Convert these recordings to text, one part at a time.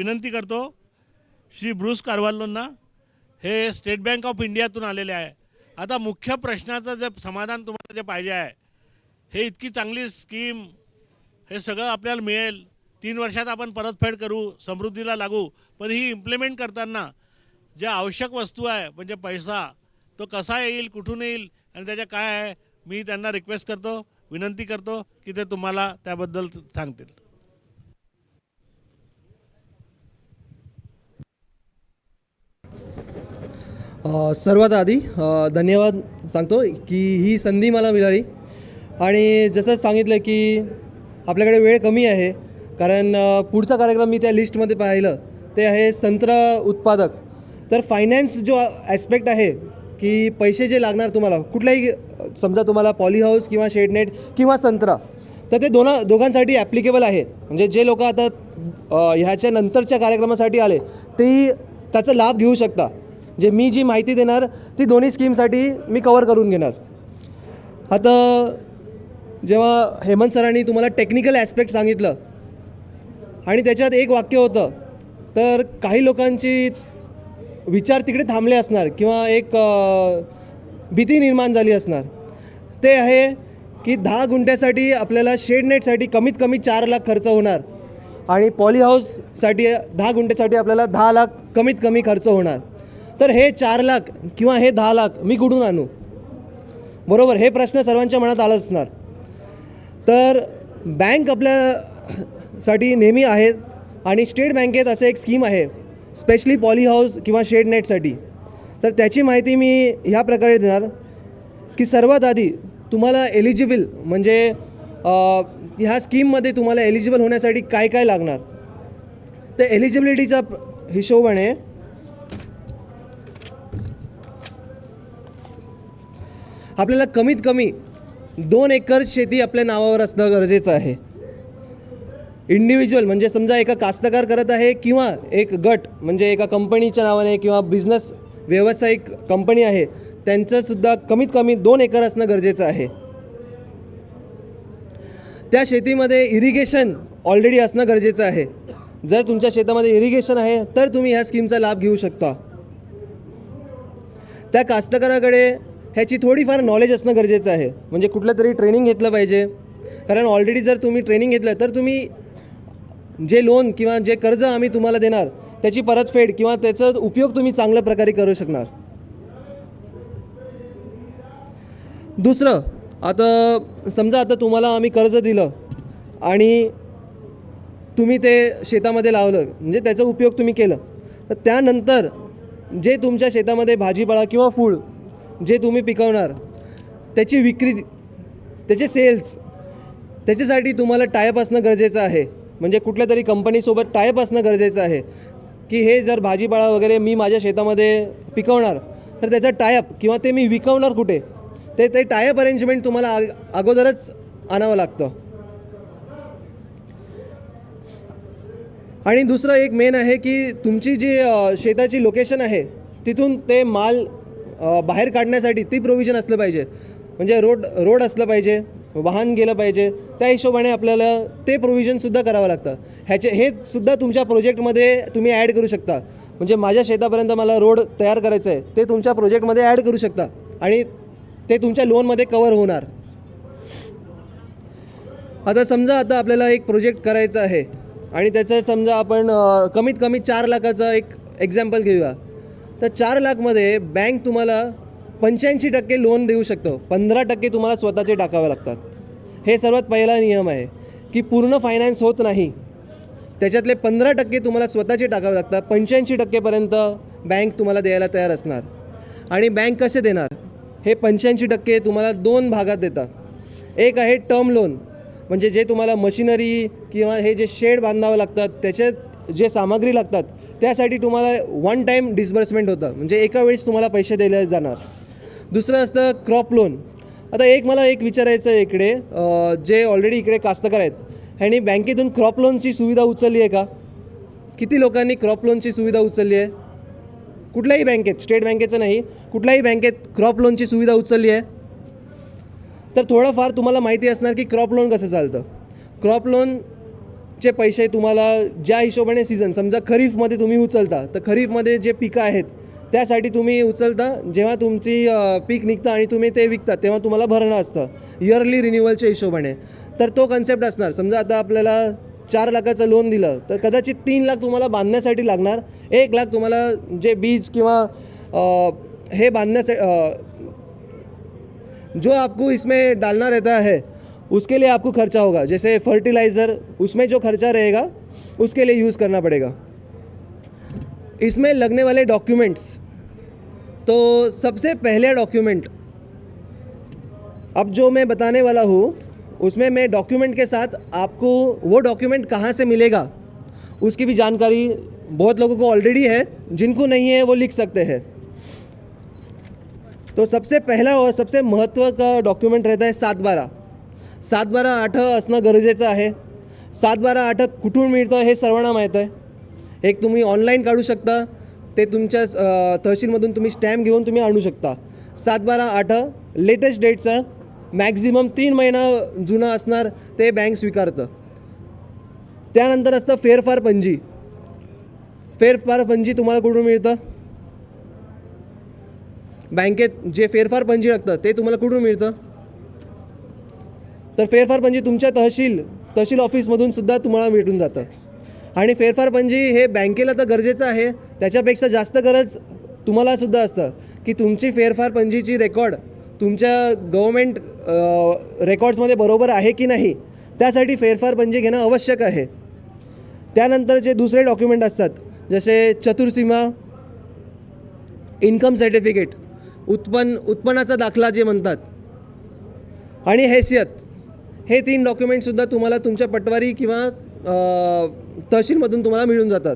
विनंती करतो श्री ब्रूस कार्वाल्लोंना, हे स्टेट बँक ऑफ इंडियातून आलेले आहे. आता मुख्य प्रश्नाचं जे समाधान तुम्हाला जे पाहिजे आहे, हे इतकी चांगली स्कीम, हे सगळं आपल्याला मिळेल, 3 वर्षात आपण परतफेड करू, समृद्धीला लागू, पण ही इम्प्लिमेंट करताना ज्या आवश्यक वस्तू आहे म्हणजे पैसा, तो कसा येईल, कुठून येईल आणि त्याच्या काय आहे, मी त्यांना रिक्वेस्ट करतो, विनंती करतो की ते तुम्हाला त्याबद्दल सांगतील. सर्वात आधी धन्यवाद सांगतो की ही संधी मला मिळाली. आणि जसं सांगितलं की आपल्याकडे वेळ कमी आहे, कारण पुढचा कार्यक्रम मी त्या लिस्टमध्ये पाहिलं ते आहे संत्रा उत्पादक. तर फायनान्स जो ॲस्पेक्ट आहे की पैसे जे लागणार तुम्हाला कुठलाही, समजा तुम्हाला पॉली हाऊस किंवा शेडनेट किंवा संत्रा, तर ते दोघांसाठी ॲप्लिकेबल आहे. म्हणजे जे लोक आता ह्याच्या नंतरच्या कार्यक्रमासाठी आले तेही त्याचा लाभ घेऊ शकता. जे मी जी माहिती देणार ती दोन्ही स्कीमसाठी मी कवर करून घेणार. आता जेव्हा हेमंत सरांनी तुम्हाला टेक्निकल ॲस्पेक्ट सांगितलं आणि त्याच्यात एक वाक्य होतं, तर काही लोकांची विचार तिकडे थांबले असणार किंवा एक भीती निर्माण झाली असणार. ते आहे की 10 गुंठ्यासाठी आपल्याला शेडनेटसाठी कमीत कमी 4 लाख खर्च होणार आणि पॉली हाऊससाठी 10 गुंठ्यासाठी आपल्याला 10 लाख कमीत कमी खर्च होणार. तर हे 4 लाख किंवा हे 10 लाख मी कुठून आणू, बरोबर? हे प्रश्न सर्वांच्या मनात आला असणार. तर बँक आपल्यासाठी नेहमी आहेत आणि स्टेट बँकेत असं एक स्कीम आहे स्पेशली पॉली हाऊस किंवा शेडनेटसाठी. तर त्याची माहिती मी ह्या प्रकारे देणार की सर्वात आधी तुम्हाला एलिजिबल, म्हणजे ह्या स्कीममध्ये तुम्हाला एलिजिबल होण्यासाठी काय काय लागणार. तर एलिजिबिलिटीचा हिशोबाने आपल्याला कमीत कमी 2 एकर शेती आपल्या नावावर असणं गरजेचं आहे. इंडिव्हिज्युअल म्हणजे समजा एका कास्तकार करत आहे किंवा एक गट म्हणजे एका कंपनीच्या नावाने किंवा बिझनेस व्यावसायिक कंपनी आहे, त्यांचंसुद्धा कमीत कमी 2 एकर असणं गरजेचं आहे. त्या शेतीमध्ये इरिगेशन ऑलरेडी असणं गरजेचं आहे. जर तुमच्या शेतामध्ये इरिगेशन आहे तर तुम्ही ह्या स्कीमचा लाभ घेऊ शकता. त्या कास्तकाराकडे ह्याची थोडीफार नॉलेज असणं गरजेचं आहे. म्हणजे कुठलं तरी ट्रेनिंग घेतलं पाहिजे, कारण ऑलरेडी जर तुम्ही ट्रेनिंग घेतलं तर तुम्ही जे लोन किंवा जे कर्ज आम्ही तुम्हाला देणार त्याची परतफेड किंवा त्याचा उपयोग तुम्ही चांगल्या प्रकारे करू शकणार. दुसरं, आता समजा आता तुम्हाला आम्ही कर्ज दिलं आणि तुम्ही ते शेतामध्ये लावलं, म्हणजे त्याचा उपयोग तुम्ही केलं, तर त्यानंतर जे तुमच्या शेतामध्ये भाजीपाला किंवा फूल जे तुम्ही पिकवणार त्याची विक्री, त्याचे सेल्स, त्याच्यासाठी तुम्हाला टायअप असणं गरजेचं आहे. म्हणजे कुठल्या तरी कंपनीसोबत टायअप असणं गरजेचं आहे की हे जर भाजीपाला वगैरे मी माझ्या शेतामध्ये पिकवणार तर त्याचा टायअप किंवा ते मी विकवणार कुठे, ते टायअप अरेंजमेंट तुम्हाला अगोदरच आणावं लागतं. आणि दुसरं एक मेन आहे की तुमची जी शेताची लोकेशन आहे तिथून ते माल बाहेर काढण्यासाठी ती प्रोव्हिजन असलं पाहिजे. म्हणजे रोड असलं पाहिजे, वाहन गेलं पाहिजे, त्या हिशोबाने आपल्याला ते प्रोव्हिजनसुद्धा करावं लागतं. हे सुद्धा तुमच्या प्रोजेक्टमध्ये तुम्ही ॲड करू शकता. म्हणजे माझ्या शेतापर्यंत मला रोड तयार करायचं आहे, ते तुमच्या प्रोजेक्टमध्ये ॲड करू शकता आणि ते तुमच्या लोनमध्ये कवर होणार. आता समजा आता आपल्याला एक प्रोजेक्ट करायचा आहे आणि त्याचं समजा आपण कमीत कमी 4 लाखाचा एक एक्झाम्पल घेऊया. तर 4 लाखमध्ये बँक तुम्हाला 85% लोन देऊ शकतो, 15% तुम्हाला स्वतःचे टाकावे लागतात. हे सर्वात पहिला नियम आहे की पूर्ण फायनान्स होत नाही, त्याच्यातले 15% तुम्हाला स्वतःचे टाकावे लागतात. 85%पर्यंत बँक तुम्हाला द्यायला तयार असणार. आणि बँक कसे देणार, हे 85% तुम्हाला 2 भागात देतात. एक आहे टर्म लोन, म्हणजे जे तुम्हाला मशिनरी किंवा हे जे शेड बांधावं लागतात त्याच्यात जे सामग्री लागतात त्यासाठी तुम्हाला 1 टाईम डिस्बर्समेंट होतं, म्हणजे एका वेळेस तुम्हाला पैसे दिले जाणार. दुसरं असतं क्रॉप लोन. आता मला एक विचारायचं आहे इकडे, जे ऑलरेडी इकडे कास्तकार आहेत ह्यांनी बँकेतून क्रॉप लोनची सुविधा उचलली आहे का? किती लोकांनी क्रॉप लोनची सुविधा उचलली आहे? कुठल्याही बँकेत, स्टेट बँकेचं नाही, कुठल्याही बँकेत क्रॉप लोनची सुविधा उचलली आहे? तर थोडंफार तुम्हाला माहिती असणार की क्रॉप लोन कसं चालतं. क्रॉप लोन चे पैसे तुम्हाला ज्या हिशोबाने सीझन, समजा खरीफमध्ये तुम्ही उचलता तर खरीफमध्ये जे पिकं आहेत त्यासाठी तुम्ही उचलता, जेव्हा तुमची पीक निघतं आणि तुम्ही ते विकता तेव्हा तुम्हाला भरणं असतं इयरली रिन्युअलच्या हिशोबाने. तर तो कन्सेप्ट असणार. समजा आता आपल्याला 4 लाखाचं लोन दिलं तर कदाचित 3 लाख तुम्हाला बांधण्यासाठी लागणार, 1 लाख तुम्हाला जे बीज किंवा हे बांधण्यासाठी जो आपको इसमें डालना रहता है उसके लिए आपको खर्चा होगा, जैसे फर्टिलाइज़र, उसमें जो खर्चा रहेगा उसके लिए यूज़ करना पड़ेगा. इसमें लगने वाले डॉक्यूमेंट्स, तो सबसे पहले डॉक्यूमेंट अब जो मैं बताने वाला हूँ उसमें मैं डॉक्यूमेंट के साथ आपको वो डॉक्यूमेंट कहाँ से मिलेगा उसकी भी जानकारी बहुत लोगों को ऑलरेडी है, जिनको नहीं है वो लिख सकते हैं. तो सबसे पहला और सबसे महत्त्व का डॉक्युमेंट रहता है 7/12. 7/12 असणं गरजेचं आहे. 7/12 कुठून मिळतं हे सर्वांना माहीत आहे. एक तुम्ही ऑनलाईन काढू शकता, ते तुमच्या तहसीलमधून तुम्ही स्टॅम्प घेऊन तुम्ही आणू शकता. 7/12 लेटेस्ट डेटचं, मॅक्झिमम 3 महिना जुनं असणार ते बँक स्वीकारतं. त्यानंतर असतं फेरफार पंजी. फेरफार पंजी तुम्हाला कुठून मिळतं? बँकेत जे फेरफार पंजी लागतं ते तुम्हाला कुठून मिळतं? तर फेरफार पंजी तुमच्या तहसील ऑफिसमधून सुद्धा तुम्हाला भेटून जातं. आणि फेरफार पंजी हे बँकेला तर गरजेचं आहे, त्याच्यापेक्षा जास्त गरज तुम्हाला सुद्धा असतं की तुमची फेरफार पंजीची रेकॉर्ड तुमच्या गव्हर्मेंट रेकॉर्ड्समध्ये बरोबर आहे की नाही, त्यासाठी फेरफार पंजी घेणं आवश्यक आहे. त्यानंतर जे दुसरे डॉक्युमेंट असतात जसे चतुर्सीमा, इन्कम सर्टिफिकेट, उत्पन्नाचा दाखला जे म्हणतात, आणि हैसियत, हे 3 डॉक्युमेंटसुद्धा तुम्हाला तुमच्या पटवारी किंवा तहसीलमधून तुम्हाला मिळून जातात.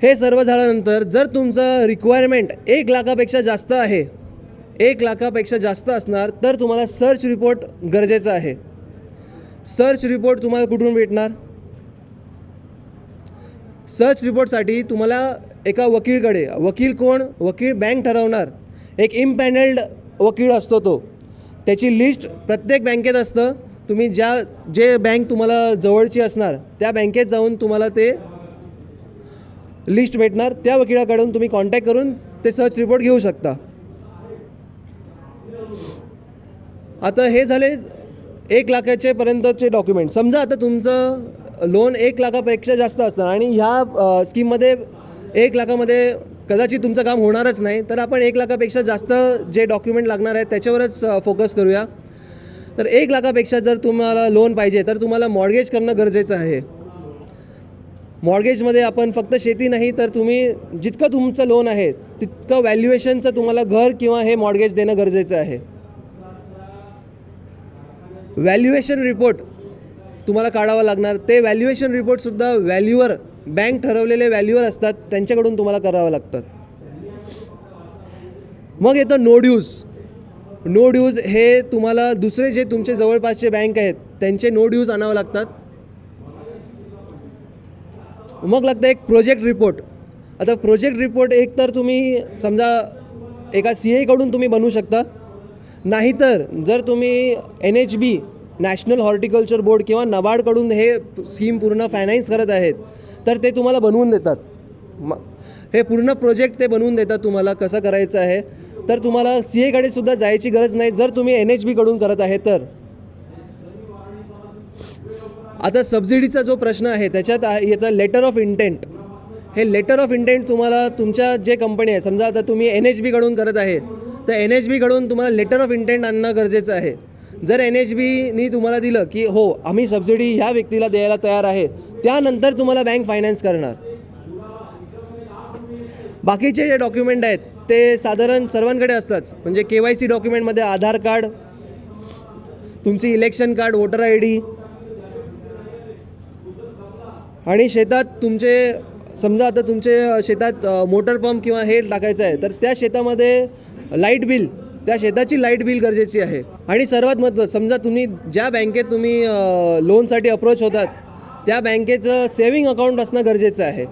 हे सर्व झाल्यानंतर जर तुमचं रिक्वायरमेंट 1 लाखापेक्षा जास्त आहे, 1 लाखापेक्षा जास्त असणार तर तुम्हाला सर्च रिपोर्ट गरजेचं आहे. सर्च रिपोर्ट तुम्हाला कुठून भेटणार? सर्च रिपोर्टसाठी तुम्हाला एका वकीलकडे, वकील कोण? वकील बँक ठरवणार. एक इम्पॅनल्ड वकील असतो तो, त्याची लिस्ट प्रत्येक बँकेत असतं. तुम्ही जे बँक तुम्हाला जवळची असणार त्या बँकेत जाऊन तुम्हाला ते लिस्ट भेटणार. त्या वकिलाकडून तुम्ही कॉन्टॅक्ट करून ते सर्च रिपोर्ट घेऊ शकता. आता हे झाले 1 लाखाचे पर्यंतचे डॉक्युमेंट. समजा आता तुमचं लोन 1 लाखापेक्षा जास्त असणार आणि ह्या स्कीममध्ये 1 लाखामध्ये कदाचित तुमचं काम होणारच नाही, तर आपण 1 लाखापेक्षा जास्त जे डॉक्युमेंट लागणार आहेत त्याच्यावरच फोकस करूया. तर 1 लाखापेक्षा जर तुम्हाला लोन पाहिजे तर तुम्हाला मॉर्गेज करणं गरजेचं आहे. मॉर्गेजमध्ये आपण फक्त शेती नाही तर तुम्ही जितकं तुमचं लोन आहे तितकं व्हॅल्युएशनचं तुम्हाला घर किंवा हे मॉर्गेज देणं गरजेचं आहे. व्हॅल्युएशन रिपोर्ट तुम्हाला काढावं लागणार. ते व्हॅल्युएशन रिपोर्टसुद्धा व्हॅल्युअर, बँक ठरवलेले व्हॅल्युअर असतात त्यांच्याकडून तुम्हाला करावं लागतात. मग येतं नो ड्यूज. नो ड्यूज हे तुम्हाला दुसरे जे तुमचे जवळपासचे बँक आहेत त्यांचे नो ड्यूज आणावं लागतात. मग लागतं एक प्रोजेक्ट रिपोर्ट. आता प्रोजेक्ट रिपोर्ट एक तर तुम्ही समजा एका CA कडून तुम्ही बनवू शकता, नाहीतर जर तुम्ही NHB, नॅशनल हॉर्टिकल्चर बोर्ड किंवा NABARDकडून हे स्कीम पूर्ण फायनान्स करत आहेत तर ते तुम्हाला बनवून देतात. हे पूर्ण प्रोजेक्ट ते बनवून देतात तुम्हाला कसं करायचं आहे. तर तुम्हाला CA सुद्धा जायची गरज नाही जर तुम्ही NHBकडून करत आहे तर. आता सबसिडीचा जो प्रश्न आहे त्याच्यात येतं लेटर ऑफ इंटेंट. हे लेटर ऑफ इंटेंट तुम्हाला तुमच्या जे कंपनी आहे, समजा आता तुम्ही NHBकडून करत आहे तर NHBकडून तुम्हाला लेटर ऑफ इंटेंट आणणं गरजेचं आहे. जर NHBनी तुम्हाला दिलं की हो आम्ही सबसिडी ह्या व्यक्तीला द्यायला तयार आहे, त्यानंतर तुम्हाला बँक फायनान्स करणार. बाकीचे जे डॉक्युमेंट आहेत ते साधारण सर्वांकडे असतात. म्हणजे KYC डॉक्युमेंटमध्ये आधार कार्ड, तुमची इलेक्शन कार्ड, वोटर ID, आणि शेतात तुमचे समजा आता तुमचे शेतात मोटर पंप किंवा हे टाकायचं आहे तर त्या शेतामध्ये लाईट बिल, त्या शेताची लाईट बिल गरजेची आहे. आणि सर्वात महत्त्वाचं, समजा तुम्ही ज्या बँकेत तुम्ही लोनसाठी अप्रोच होतात त्या बँकेचं सेविंग अकाउंट असणं गरजेचं आहे.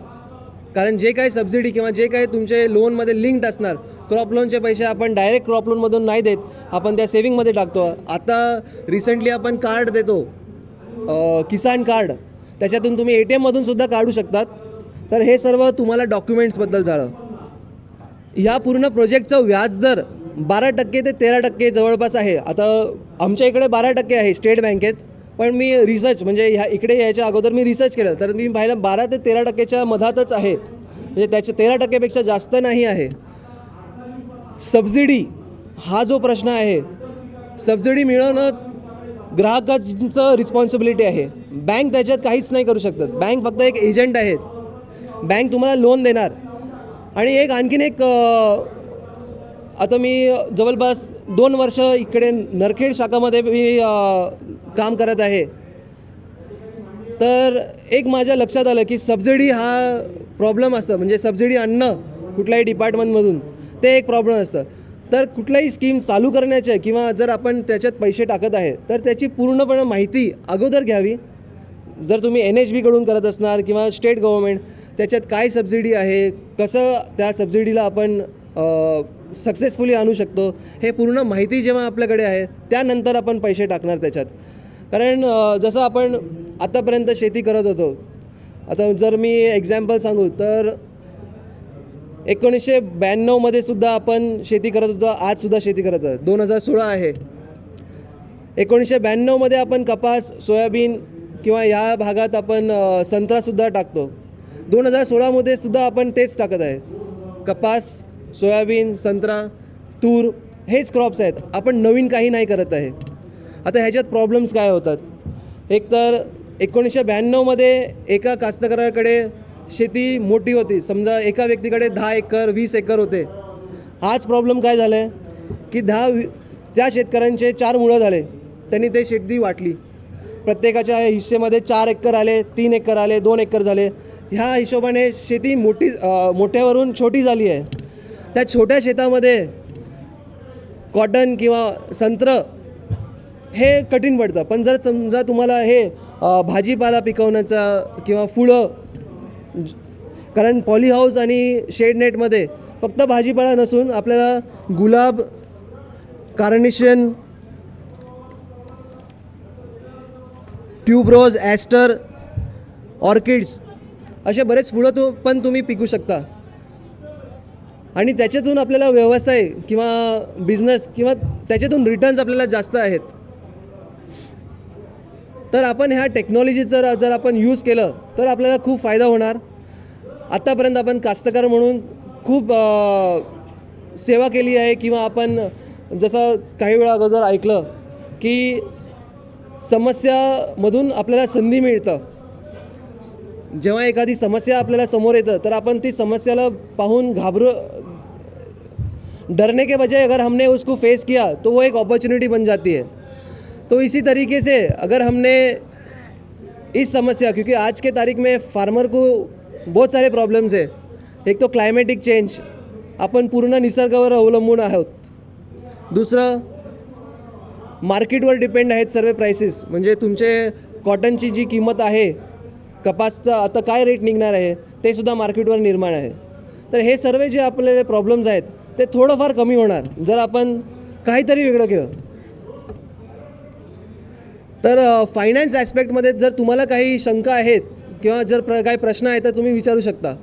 कारण जे काही सबसिडी किंवा जे काही तुमचे लोनमध्ये लिंक्ड असणार, क्रॉप लोनचे पैसे आपण डायरेक्ट क्रॉप लोनमधून नाही देत, आपण त्या सेविंगमध्ये टाकतो. आता रिसेंटली आपण कार्ड देतो किसान कार्ड, त्याच्यातून तुम्ही ATMमधून सुद्धा काढू शकतात. तर हे सर्व तुम्हाला डॉक्युमेंट्सबद्दल झालं. ह्या पूर्ण प्रोजेक्टचं व्याजदर 12% ते 13% जवळपास आहे. आता आमच्या इकडे 12% आहे स्टेट बँकेत, पण मी रिसर्च म्हणजे इकडे यायच्या अगोदर मी रिसर्च केलं तर मी पाहिलं 12 ते 13%च्या मधातच आहे, म्हणजे त्याच्या 13%पेक्षा जास्त नाही आहे. सबसिडी हा जो प्रश्न आहे, सबसिडी मिळवणं ग्राहकाचं रिस्पॉन्सिबिलिटी आहे. बँक त्याच्यात काहीच नाही करू शकत. बँक फक्त एक एजंट आहे. बँक तुम्हाला लोन देणार. आणि आणखीन एक आता मी जवळपास 2 वर्ष इकडे नरखेड शाखामध्ये मी काम करत आहे. तर एक माझ्या लक्षात आलं की सबसिडी हा प्रॉब्लेम असतं, म्हणजे सबसिडी आणणं कुठल्याही डिपार्टमेंटमधून ते एक प्रॉब्लेम असतं. तर कुठल्याही स्कीम चालू करण्याच्या किंवा जर आपण त्याच्यात पैसे टाकत आहे तर त्याची पूर्णपणे माहिती अगोदर घ्यावी. जर तुम्ही NHBकडून करत असणार किंवा स्टेट गव्हर्मेंट, त्याच्यात काय सबसिडी आहे, कसं त्या सबसिडीला आपण सक्सेसफुली आणू शकतो, हे पूर्ण माहिती जेव्हा आपल्याकडे आहे त्यानंतर आपण पैसे टाकणार त्याच्यात. कारण जसं आपण आतापर्यंत शेती करत होतो, आता जर मी एक्झाम्पल सांगू तर 1992मध्ये सुद्धा आपण शेती करत होतो, आजसुद्धा शेती करत आहोत. 2016 आहे. 1992मध्ये आपण कपास, सोयाबीन किंवा ह्या भागात आपण संत्रासुद्धा टाकतो. 2016मध्ये सुद्धा आपण तेच टाकत आहे. कपास, सोयाबीन, संत्रा, तूर हेच क्रॉप्स आहेत. आपण नवीन काही नाही करत आहे. आता ह्याच्यात प्रॉब्लेम्स काय होतात? एक तर 1992मध्ये एका कास्तकाराकडे शेती मोठी होती, समजा एका व्यक्तीकडे 10 एकर 20 एकर होते. हाच प्रॉब्लेम काय झाला आहे की त्या शेतकऱ्यांचे 4 मुळं झाले, त्यांनी ते शेती वाटली. प्रत्येकाच्या हिस्सेमध्ये 4 एकर आले, 3 एकर आले, 2 एकर झाले. ह्या हिशोबाने शेती मोठ्यावरून छोटी झाली आहे. त्या छोट्या शेतामध्ये कॉटन किंवा संत्र हे कठीण पडतं. पण जर समजा तुम्हाला हे भाजीपाला पिकवण्याचा किंवा फुलं, कारण पॉली हाऊस आणि शेड नेटमध्ये फक्त भाजीपाला नसून आपल्याला गुलाब, कार्नेशन, ट्यूबरोज, ॲस्टर, ऑर्किड्स असे बरेच फुलं पण तुम्ही पिकू शकता. आणि त्याच्यातून आपल्याला व्यवसाय किंवा बिझनेस किंवा त्याच्यातून रिटर्न्स आपल्याला जास्त आहेत. तर आपण ह्या टेक्नॉलॉजीचं जर आपण यूज केलं तर आपल्याला खूप फायदा होणार. आत्तापर्यंत आपण कास्तकार म्हणून खूप सेवा केली आहे, किंवा आपण जसं काही वेळा अगोदर ऐकलं की समस्यामधून आपल्याला संधी मिळतं. जेव्हा एखादी समस्या आपल्याला समोर येतं तर आपण ती समस्याला पाहून डरने के बजाय अगर हमने उसको फेस किया तो वो एक अपॉर्चुनिटी बन जाती है. तो इसी तरीके से अगर हमने इस समस्या, क्योंकि आज के तारीख में फार्मर को बहुत सारे प्रॉब्लम्स है. एक तो क्लायमेटिक चेंज, आपण पूर्ण निसर्गावर अवलंबून आहोत. दुसरं मार्केटवर डिपेंड आहेत सर्व प्राइसेस, म्हणजे तुमचे कॉटनची जी किंमत आहे, कपासचा आता काय रेट निघणार आहे ते सुद्धा मार्केटवर निर्माण आहे. तर हे सर्व जे आपले प्रॉब्लेम्स आहेत ते थोडंफार कमी होणार जर आपण काहीतरी वेगळं केलं. तर फायनान्स ॲस्पेक्टमध्ये जर तुम्हाला काही शंका आहेत किंवा जर काही प्रश्न आहेत तर तुम्ही विचारू शकता.